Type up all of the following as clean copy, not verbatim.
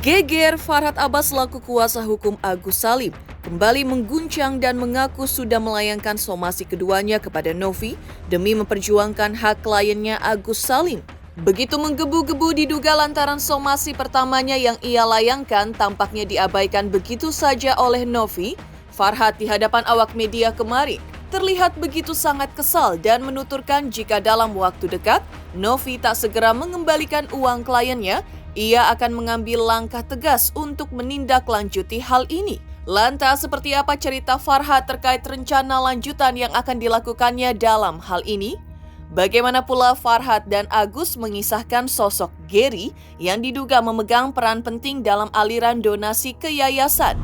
Geger Farhad Abbas selaku kuasa hukum Agus Salim kembali mengguncang dan mengaku sudah melayangkan somasi keduanya kepada Novi demi memperjuangkan hak kliennya Agus Salim. Begitu menggebu-gebu diduga lantaran somasi pertamanya yang ia layangkan tampaknya diabaikan begitu saja oleh Novi. Farhad di hadapan awak media kemarin terlihat begitu sangat kesal dan menuturkan jika dalam waktu dekat Novi tak segera mengembalikan uang kliennya, ia akan mengambil langkah tegas untuk menindaklanjuti hal ini. Lantas seperti apa cerita Farhad terkait rencana lanjutan yang akan dilakukannya dalam hal ini? Bagaimana pula Farhad dan Agus mengisahkan sosok Gary yang diduga memegang peran penting dalam aliran donasi ke yayasan?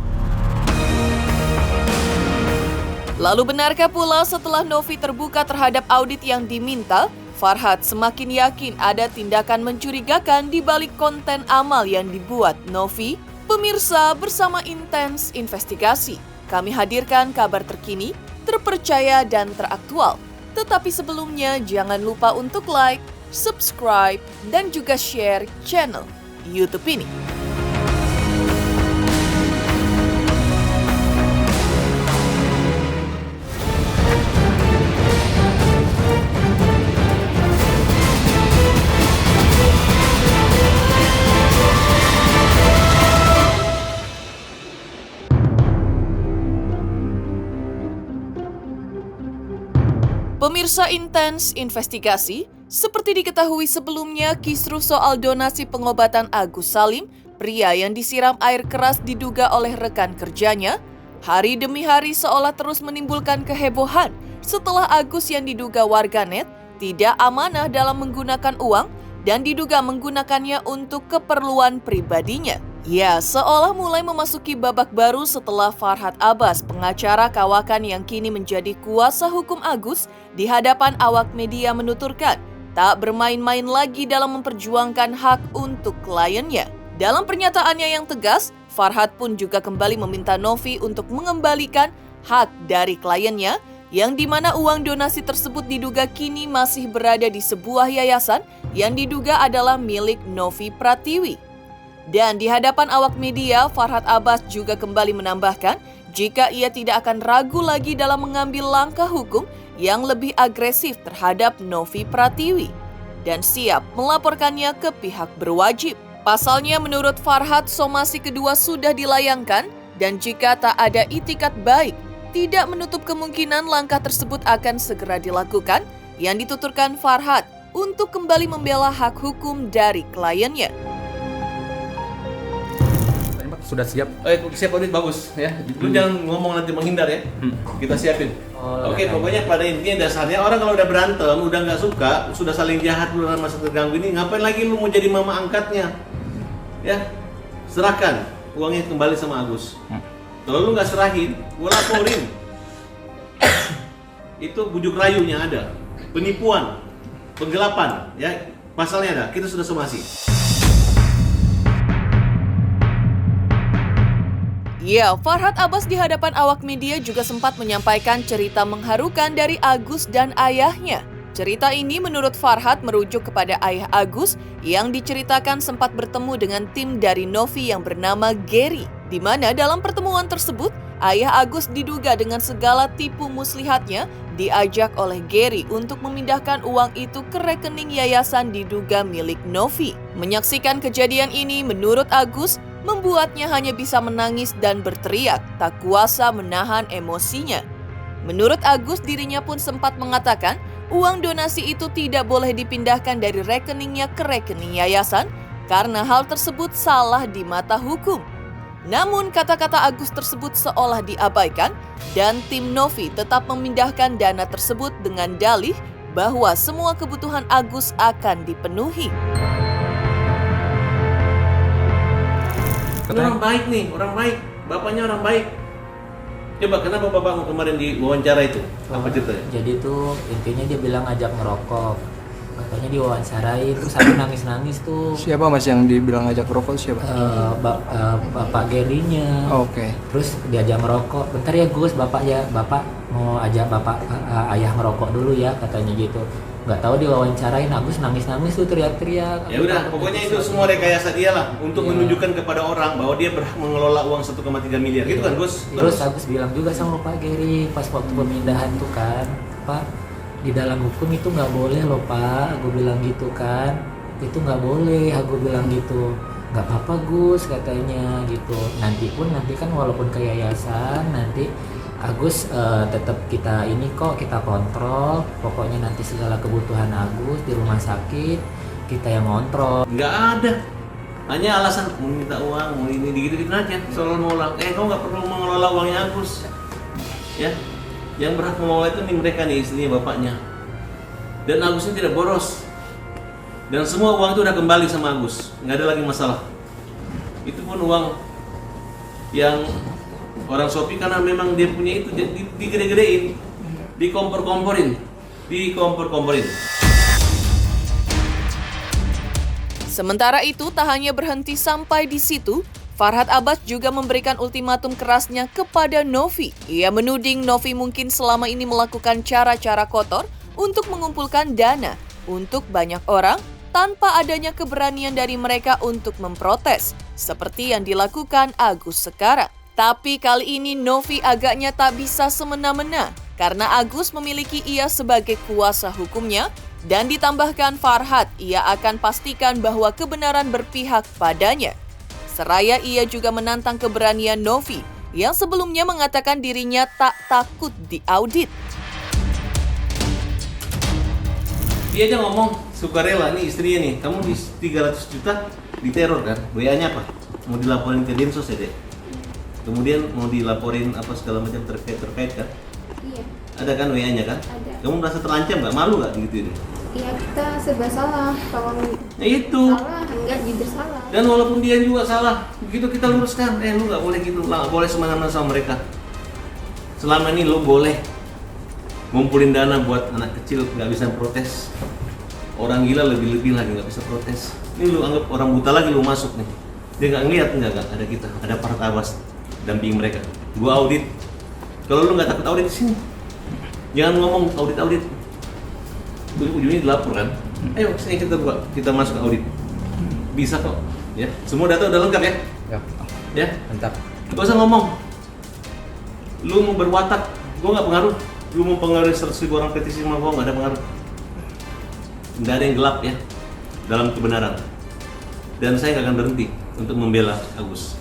Lalu benarkah pula setelah Novi terbuka terhadap audit yang diminta, Farhad semakin yakin ada tindakan mencurigakan di balik konten amal yang dibuat Novi? Pemirsa, bersama Intens Investigasi, kami hadirkan kabar terkini, terpercaya dan teraktual. Tetapi sebelumnya jangan lupa untuk like, subscribe, dan juga share channel YouTube ini. Pemirsa Intens Investigasi, seperti diketahui sebelumnya kisruh soal donasi pengobatan Agus Salim, pria yang disiram air keras diduga oleh rekan kerjanya, hari demi hari seolah terus menimbulkan kehebohan setelah Agus yang diduga warganet tidak amanah dalam menggunakan uang dan diduga menggunakannya untuk keperluan pribadinya. Ya, seolah mulai memasuki babak baru setelah Farhad Abbas, pengacara kawakan yang kini menjadi kuasa hukum Agus, di hadapan awak media menuturkan tak bermain-main lagi dalam memperjuangkan hak untuk kliennya. Dalam pernyataannya yang tegas, Farhad pun juga kembali meminta Novi untuk mengembalikan hak dari kliennya, yang dimana uang donasi tersebut diduga kini masih berada di sebuah yayasan yang diduga adalah milik Novi Pratiwi. Dan di hadapan awak media, Farhad Abbas juga kembali menambahkan jika ia tidak akan ragu lagi dalam mengambil langkah hukum yang lebih agresif terhadap Novi Pratiwi dan siap melaporkannya ke pihak berwajib. Pasalnya menurut Farhad, somasi kedua sudah dilayangkan dan jika tak ada itikat baik, tidak menutup kemungkinan langkah tersebut akan segera dilakukan yang dituturkan Farhad untuk kembali membela hak hukum dari kliennya. Sudah siap? Siap audit bagus ya. Lu jangan ngomong nanti menghindar ya. Kita siapin. Oke, pokoknya pada intinya dasarnya orang kalau udah berantem, udah nggak suka, sudah saling jahat, udah masa terganggu ini, ngapain lagi lu mau jadi mama angkatnya? Ya, serahkan uangnya kembali sama Agus. Kalau lu nggak serahin, gua laporin. Itu bujuk rayunya ada, penipuan, penggelapan, ya pasalnya ada. Kita sudah somasi. Ya, Farhad Abbas di hadapan awak media juga sempat menyampaikan cerita mengharukan dari Agus dan ayahnya. Cerita ini menurut Farhad merujuk kepada ayah Agus yang diceritakan sempat bertemu dengan tim dari Novi yang bernama Gary, di mana dalam pertemuan tersebut ayah Agus diduga dengan segala tipu muslihatnya diajak oleh Gary untuk memindahkan uang itu ke rekening yayasan diduga milik Novi. Menyaksikan kejadian ini menurut Agus membuatnya hanya bisa menangis dan berteriak, tak kuasa menahan emosinya. Menurut Agus, dirinya pun sempat mengatakan uang donasi itu tidak boleh dipindahkan dari rekeningnya ke rekening yayasan karena hal tersebut salah di mata hukum. Namun kata-kata Agus tersebut seolah diabaikan dan tim Novi tetap memindahkan dana tersebut dengan dalih bahwa semua kebutuhan Agus akan dipenuhi. Ini orang baik nih, orang baik. Bapaknya orang baik. Coba kenapa bapakmu kemarin di wawancara itu? Apa ceritanya? Jadi tuh intinya dia bilang ngajak ngerokok. Katanya diwawancarai terus aku nangis-nangis tuh. Siapa mas yang dibilang ngajak rokok siapa? Bapak Gerinya. Oke. Terus diajak ngerokok. Bentar ya Gus, bapak mau ajak ayah ngerokok dulu ya katanya gitu. nggak tahu diwawancarain Agus nangis tuh teriak-teriak. Ya udah, pokoknya itu semua rekayasa dia lah untuk menunjukkan kepada orang bahwa dia berhak mengelola uang 1,3 miliar gitu kan, Gus? Terus Agus bilang juga sama Pak Geri pas waktu pemindahan tuh kan, Pak, di dalam hukum itu nggak boleh loh Pak, aku bilang gitu kan, itu nggak boleh, aku bilang gitu. Nggak apa-apa Gus katanya gitu. Nanti kan walaupun ke yayasan nanti Agus tetap kita ini kok kita kontrol, pokoknya nanti segala kebutuhan Agus di rumah sakit kita yang kontrol. Nggak ada, hanya alasan mau minta uang, mau ini gitu aja, soal mengelola. Kamu nggak perlu mengelola uangnya Agus, ya. Yang berhak mengelola itu nih mereka nih, istrinya, bapaknya. Dan Agus ini tidak boros. Dan semua uang itu udah kembali sama Agus, nggak ada lagi masalah. Itu pun uang yang orang Shopee karena memang dia punya itu digede-gedein, dikompor-komporin. Sementara itu, tak hanya berhenti sampai di situ, Farhad Abbas juga memberikan ultimatum kerasnya kepada Novi. Ia menuding Novi mungkin selama ini melakukan cara-cara kotor untuk mengumpulkan dana untuk banyak orang tanpa adanya keberanian dari mereka untuk memprotes, seperti yang dilakukan Agus sekarang. Tapi kali ini Novi agaknya tak bisa semena-mena karena Agus memiliki ia sebagai kuasa hukumnya dan ditambahkan Farhad ia akan pastikan bahwa kebenaran berpihak padanya. Seraya ia juga menantang keberanian Novi yang sebelumnya mengatakan dirinya tak takut diaudit. Dia aja ngomong sukarela nih istrinya nih, kamu di 300 juta diteror kan, WA-nya apa? Mau dilaporin ke Dinsos ya deh. Kemudian mau dilaporin apa segala macam terkait kan? Iya. Ada kan WA-nya kan? Ada. Kamu merasa terancam nggak? Malu nggak gitu ini? Iya, kita serba salah. Kalau Nah itu. salah, enggak jujur salah. Dan walaupun dia juga salah, begitu kita luruskan. Lu nggak boleh gitu, nggak boleh semena-mena sama mereka. Selama ini lu boleh ngumpulin dana buat anak kecil nggak bisa protes. Orang gila lebih-lebih lagi nggak bisa protes. Ini lu anggap orang buta lagi lu masuk nih. Dia nggak ngeliat nggak ada kita, ada Farhad Abbas damping mereka. Gua audit. Kalau lu nggak takut audit sini, jangan ngomong audit. Ujungnya dilapor kan. Ayo sini kita masuk ke audit. Bisa kok, ya. Semua data udah lengkap ya. Ya. Mantap. Gak usah ngomong. Lu mau berwatak, gua nggak pengaruh. Lu mau pengaruh 100.000 orang petisi sama gua nggak ada pengaruh. Nggak ada yang gelap ya dalam kebenaran. Dan saya nggak akan berhenti untuk membela Agus.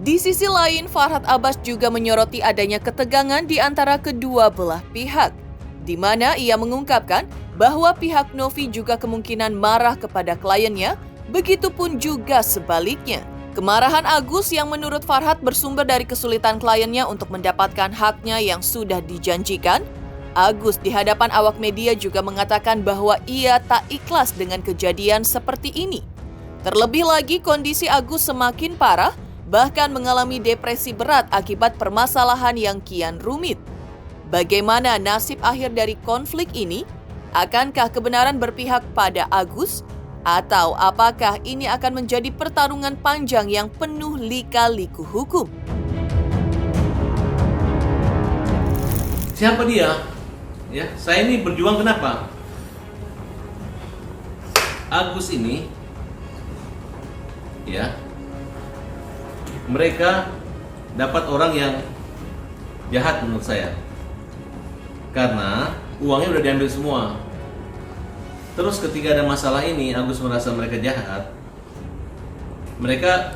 Di sisi lain, Farhad Abbas juga menyoroti adanya ketegangan di antara kedua belah pihak, di mana ia mengungkapkan bahwa pihak Novi juga kemungkinan marah kepada kliennya, begitupun juga sebaliknya. Kemarahan Agus yang menurut Farhad bersumber dari kesulitan kliennya untuk mendapatkan haknya yang sudah dijanjikan. Agus di hadapan awak media juga mengatakan bahwa ia tak ikhlas dengan kejadian seperti ini. Terlebih lagi kondisi Agus semakin parah, bahkan mengalami depresi berat akibat permasalahan yang kian rumit. Bagaimana nasib akhir dari konflik ini? Akankah kebenaran berpihak pada Agus? Atau apakah ini akan menjadi pertarungan panjang yang penuh lika-liku hukum? Siapa dia? Ya, saya ini berjuang kenapa? Agus ini, ya, mereka dapat orang yang jahat menurut saya. Karena uangnya udah diambil semua. Terus ketika ada masalah ini, Agus merasa mereka jahat. Mereka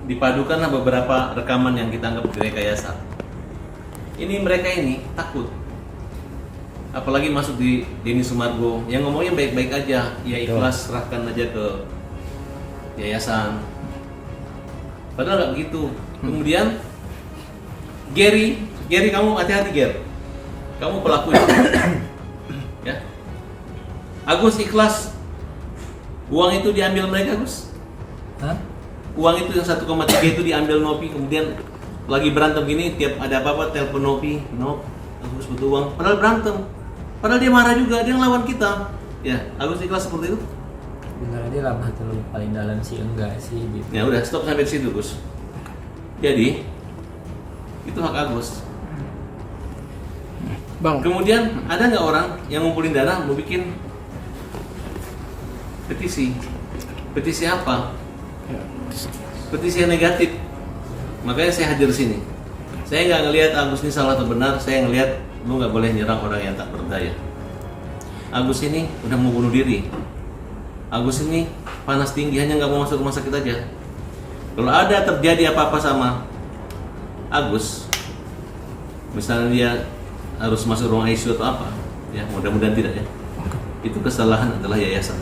dipadukanlah beberapa rekaman yang kita anggap direkayasa. Ini mereka ini takut. Apalagi masuk di Denny Sumargo yang ngomongnya baik-baik aja, ya ikhlas serahkan aja ke yayasan. Padahal nggak begitu. Kemudian Gary kamu hati-hati Ger. Kamu pelaku itu. Ya. Agus ikhlas. Uang itu diambil mereka, Gus. Hah? Uang itu yang 1,3 itu diambil Novi, kemudian lagi berantem gini, tiap ada apa-apa telepon Novi, Agus butuh uang. Padahal berantem. Padahal dia marah juga, dia ngelawan kita. Ya, Agus ikhlas seperti itu. Bener aja lah hati lu paling dalam sih enggak sih gitu. Ya udah, stop sampai di situ, Gus. Jadi itu hak Agus. Bang. Kemudian ada nggak orang yang ngumpulin dana mau bikin petisi? Petisi apa? Petisi yang negatif. Makanya saya hadir sini. Saya nggak ngelihat Agus ini salah atau benar. Saya ngelihat lu nggak boleh nyerang orang yang tak berdaya. Agus ini udah mau bunuh diri. Agus ini panas tinggi, hanya nggak mau masuk rumah sakit aja. Kalau ada terjadi apa-apa sama Agus, misalnya dia harus masuk ruang ICU atau apa, ya mudah-mudahan tidak ya. Itu kesalahan adalah yayasan.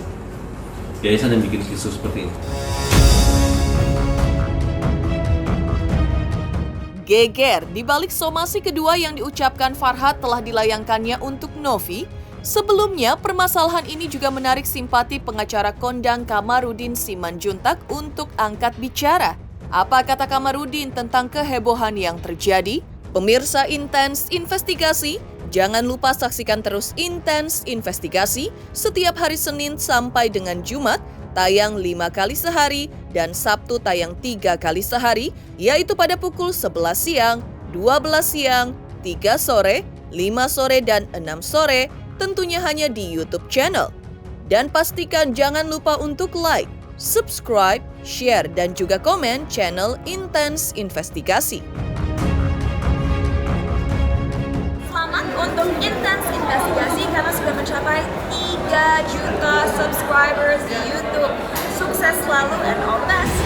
Yayasan yang bikin kisru seperti ini. Geger di balik somasi kedua yang diucapkan Farhad telah dilayangkannya untuk Novi. Sebelumnya, permasalahan ini juga menarik simpati pengacara kondang Kamarudin Simanjuntak untuk angkat bicara. Apa kata Kamarudin tentang kehebohan yang terjadi? Pemirsa Intens Investigasi, jangan lupa saksikan terus Intens Investigasi setiap hari Senin sampai dengan Jumat, tayang 5 kali sehari dan Sabtu tayang 3 kali sehari, yaitu pada pukul 11 siang, 12 siang, 3 sore, 5 sore, dan 6 sore, tentunya hanya di YouTube channel. Dan pastikan jangan lupa untuk like, subscribe, share, dan juga komen channel Intens Investigasi. Selamat untuk Intens Investigasi karena sudah mencapai 3 juta subscribers di YouTube. Sukses selalu and all the best!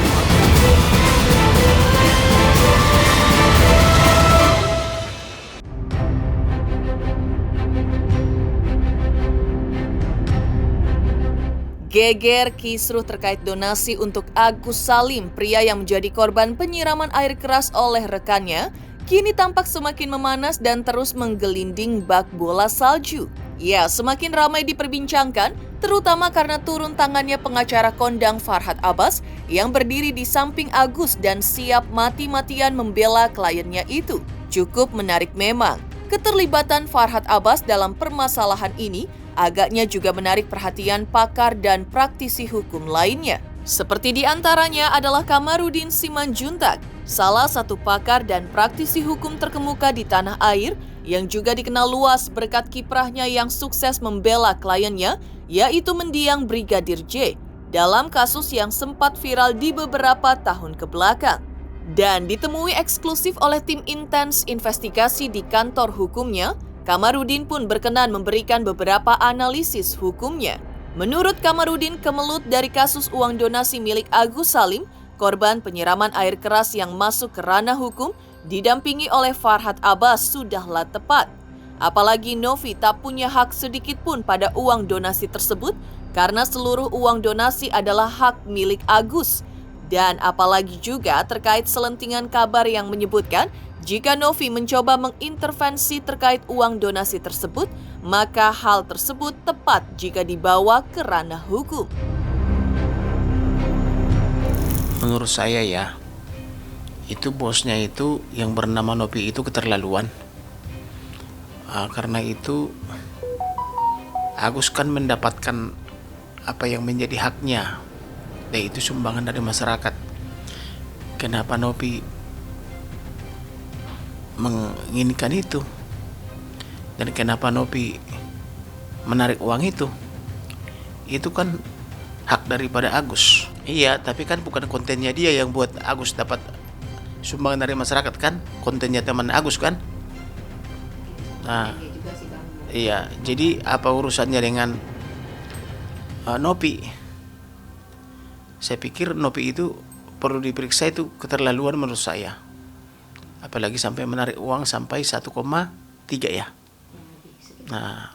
Geger kisruh terkait donasi untuk Agus Salim, pria yang menjadi korban penyiraman air keras oleh rekannya, kini tampak semakin memanas dan terus menggelinding bak bola salju. Ya, semakin ramai diperbincangkan, terutama karena turun tangannya pengacara kondang Farhad Abbas yang berdiri di samping Agus dan siap mati-matian membela kliennya itu. Cukup menarik memang. Keterlibatan Farhad Abbas dalam permasalahan ini agaknya juga menarik perhatian pakar dan praktisi hukum lainnya. Seperti diantaranya adalah Kamarudin Simanjuntak, salah satu pakar dan praktisi hukum terkemuka di tanah air yang juga dikenal luas berkat kiprahnya yang sukses membela kliennya, yaitu mendiang Brigadir J dalam kasus yang sempat viral di beberapa tahun kebelakang. Dan ditemui eksklusif oleh tim Intens Investigasi di kantor hukumnya, Kamarudin pun berkenan memberikan beberapa analisis hukumnya. Menurut Kamarudin, kemelut dari kasus uang donasi milik Agus Salim, korban penyiraman air keras yang masuk ke ranah hukum, didampingi oleh Farhad Abbas sudahlah tepat. Apalagi Novi tak punya hak sedikit pun pada uang donasi tersebut, karena seluruh uang donasi adalah hak milik Agus. Dan apalagi juga terkait selentingan kabar yang menyebutkan, jika Novi mencoba mengintervensi terkait uang donasi tersebut, maka hal tersebut tepat jika dibawa ke ranah hukum. Menurut saya ya, itu bosnya itu yang bernama Novi itu keterlaluan. Karena itu Agus kan mendapatkan apa yang menjadi haknya, yaitu sumbangan dari masyarakat. Kenapa Novi menginginkan itu, dan kenapa Novi menarik uang itu kan hak daripada Agus. Iya, tapi kan bukan kontennya dia yang buat Agus dapat sumbangan dari masyarakat kan, kontennya teman Agus kan. Nah, iya, jadi apa urusannya dengan Novi? Saya pikir Novi itu perlu diperiksa, itu keterlaluan menurut saya. Apalagi sampai menarik uang sampai 1,3 ya. Nah,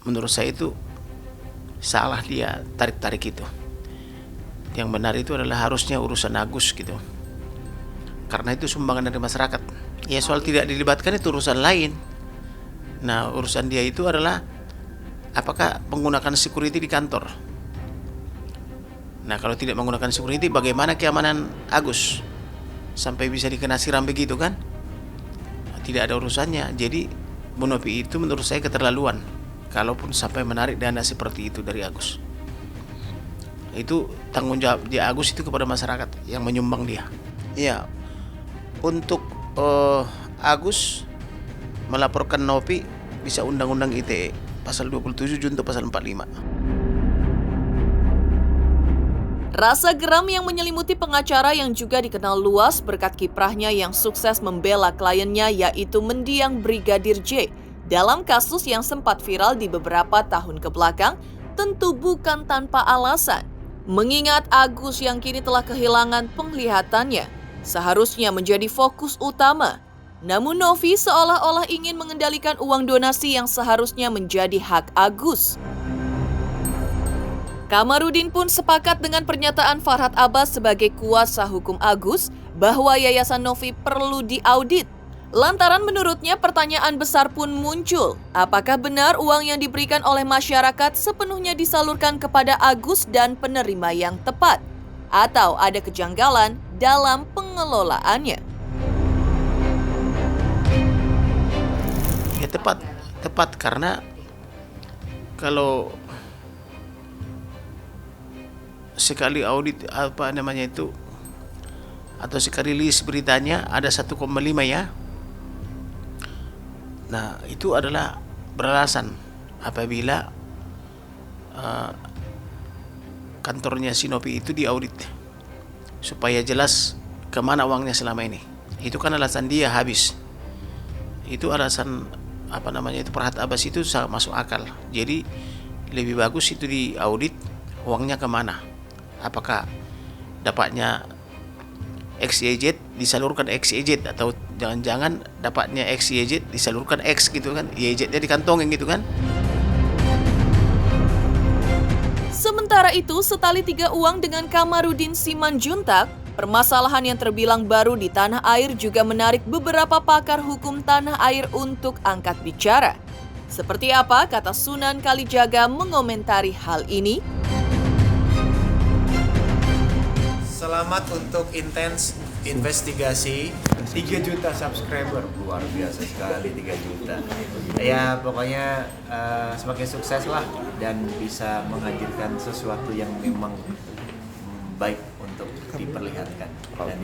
menurut saya itu salah dia tarik-tarik itu. Yang benar itu adalah harusnya urusan Agus gitu. Karena itu sumbangan dari masyarakat. Ya, soal tidak dilibatkan itu urusan lain. Nah, urusan dia itu adalah apakah menggunakan security di kantor. Nah, kalau tidak menggunakan security, bagaimana keamanan Agus sampai bisa dikena siram begitu kan? Tidak ada urusannya. Jadi Bu Novi itu menurut saya keterlaluan kalaupun sampai menarik dana seperti itu dari Agus. Itu tanggung jawab dia Agus itu kepada masyarakat yang menyumbang dia. Iya, untuk Agus melaporkan Novi bisa Undang-Undang ITE pasal 27 junto pasal 45. Rasa geram yang menyelimuti pengacara yang juga dikenal luas berkat kiprahnya yang sukses membela kliennya yaitu mendiang Brigadir J dalam kasus yang sempat viral di beberapa tahun kebelakang tentu bukan tanpa alasan. Mengingat Agus yang kini telah kehilangan penglihatannya seharusnya menjadi fokus utama. Namun Novi seolah-olah ingin mengendalikan uang donasi yang seharusnya menjadi hak Agus. Kamarudin pun sepakat dengan pernyataan Farhad Abbas sebagai kuasa hukum Agus bahwa Yayasan Novi perlu diaudit. Lantaran menurutnya pertanyaan besar pun muncul. Apakah benar uang yang diberikan oleh masyarakat sepenuhnya disalurkan kepada Agus dan penerima yang tepat? Atau ada kejanggalan dalam pengelolaannya? Ya tepat karena kalau sekali audit atau sekali rilis beritanya ada 1,5 ya. Nah, itu adalah beralasan apabila kantornya si Novi itu diaudit supaya jelas kemana uangnya selama ini. Itu kan alasan dia habis. Itu alasan Farhad Abbas itu sangat masuk akal. Jadi lebih bagus itu diaudit uangnya kemana. Apakah dapatnya XYZ disalurkan XYZ atau jangan-jangan dapatnya XYZ disalurkan X gitu kan, YZ-nya dikantongin gitu kan. Sementara itu, setali 3 uang dengan Kamarudin Simanjuntak, permasalahan yang terbilang baru di tanah air juga menarik beberapa pakar hukum tanah air untuk angkat bicara. Seperti apa kata Sunan Kalijaga mengomentari hal ini? Selamat untuk intens investigasi 3 juta subscriber, luar biasa sekali 3 juta. Ya pokoknya semakin sukses lah dan bisa menghadirkan sesuatu yang memang baik untuk diperlihatkan. Dan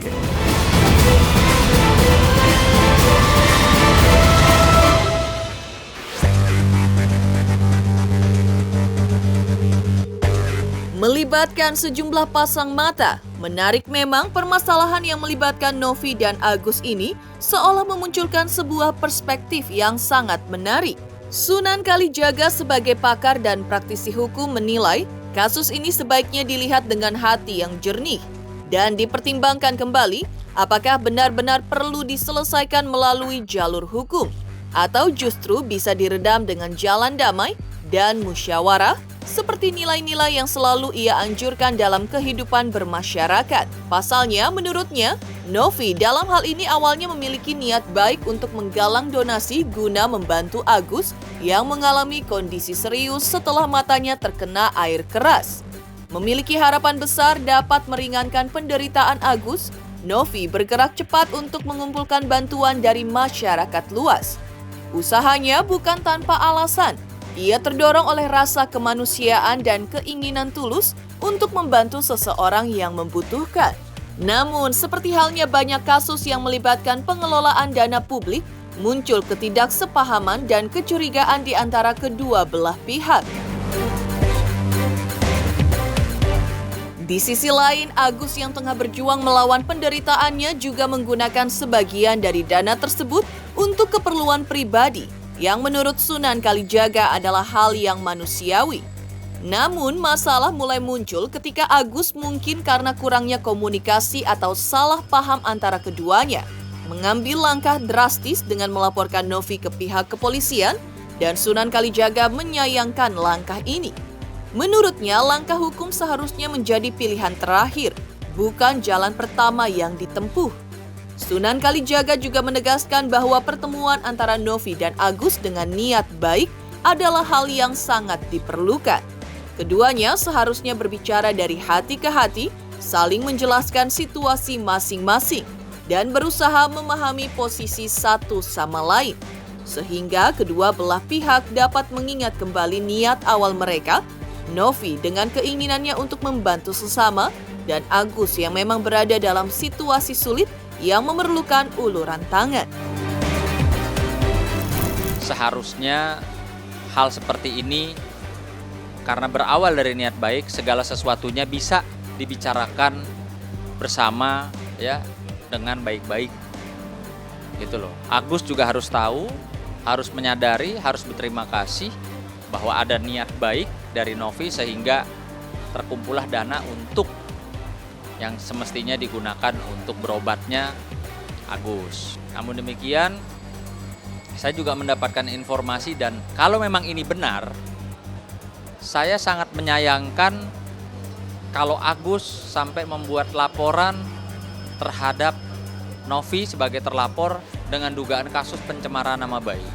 melibatkan sejumlah pasang mata. Menarik memang permasalahan yang melibatkan Novi dan Agus ini seolah memunculkan sebuah perspektif yang sangat menarik. Sunan Kalijaga sebagai pakar dan praktisi hukum menilai kasus ini sebaiknya dilihat dengan hati yang jernih dan dipertimbangkan kembali apakah benar-benar perlu diselesaikan melalui jalur hukum atau justru bisa diredam dengan jalan damai dan musyawarah seperti nilai-nilai yang selalu ia anjurkan dalam kehidupan bermasyarakat. Pasalnya, menurutnya, Novi dalam hal ini awalnya memiliki niat baik untuk menggalang donasi guna membantu Agus yang mengalami kondisi serius setelah matanya terkena air keras. Memiliki harapan besar dapat meringankan penderitaan Agus, Novi bergerak cepat untuk mengumpulkan bantuan dari masyarakat luas. Usahanya bukan tanpa alasan. Ia terdorong oleh rasa kemanusiaan dan keinginan tulus untuk membantu seseorang yang membutuhkan. Namun, seperti halnya banyak kasus yang melibatkan pengelolaan dana publik, muncul ketidaksepahaman dan kecurigaan di antara kedua belah pihak. Di sisi lain, Agus yang tengah berjuang melawan penderitaannya juga menggunakan sebagian dari dana tersebut untuk keperluan pribadi, yang menurut Sunan Kalijaga adalah hal yang manusiawi. Namun masalah mulai muncul ketika Agus mungkin karena kurangnya komunikasi atau salah paham antara keduanya, mengambil langkah drastis dengan melaporkan Novi ke pihak kepolisian dan Sunan Kalijaga menyayangkan langkah ini. Menurutnya langkah hukum seharusnya menjadi pilihan terakhir, bukan jalan pertama yang ditempuh. Sunan Kalijaga juga menegaskan bahwa pertemuan antara Novi dan Agus dengan niat baik adalah hal yang sangat diperlukan. Keduanya seharusnya berbicara dari hati ke hati, saling menjelaskan situasi masing-masing, dan berusaha memahami posisi satu sama lain, sehingga kedua belah pihak dapat mengingat kembali niat awal mereka, Novi dengan keinginannya untuk membantu sesama, dan Agus yang memang berada dalam situasi sulit yang memerlukan uluran tangan. seharusnya hal seperti ini karena berawal dari niat baik, segala sesuatunya bisa dibicarakan bersama ya dengan baik-baik. Gitu loh. Agus juga harus tahu, harus menyadari, harus berterima kasih bahwa ada niat baik dari Novi sehingga terkumpullah dana untuk yang semestinya digunakan untuk berobatnya Agus. Namun demikian, saya juga mendapatkan informasi dan kalau memang ini benar, saya sangat menyayangkan kalau Agus sampai membuat laporan terhadap Novi sebagai terlapor dengan dugaan kasus pencemaran nama baik.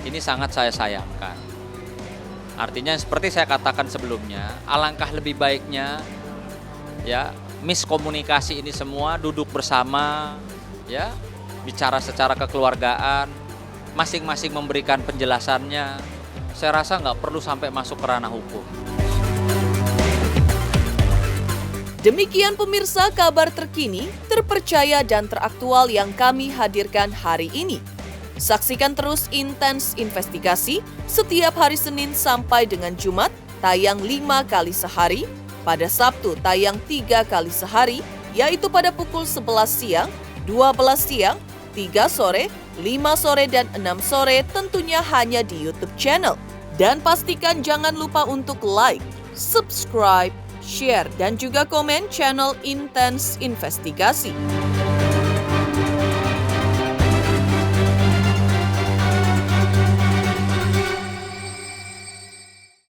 Ini sangat saya sayangkan. Artinya seperti saya katakan sebelumnya, alangkah lebih baiknya ya miskomunikasi ini semua duduk bersama ya, bicara secara kekeluargaan, masing-masing memberikan penjelasannya. Saya rasa nggak perlu sampai masuk ke ranah hukum. Demikian pemirsa kabar terkini, terpercaya dan teraktual yang kami hadirkan hari ini. Saksikan terus Intens Investigasi setiap hari Senin sampai dengan Jumat, tayang 5 kali sehari, pada Sabtu tayang 3 kali sehari, yaitu pada pukul 11 siang, 12 siang, 3 sore, 5 sore, dan 6 sore tentunya hanya di YouTube channel. Dan pastikan jangan lupa untuk like, subscribe, share, dan juga komen channel Intens Investigasi.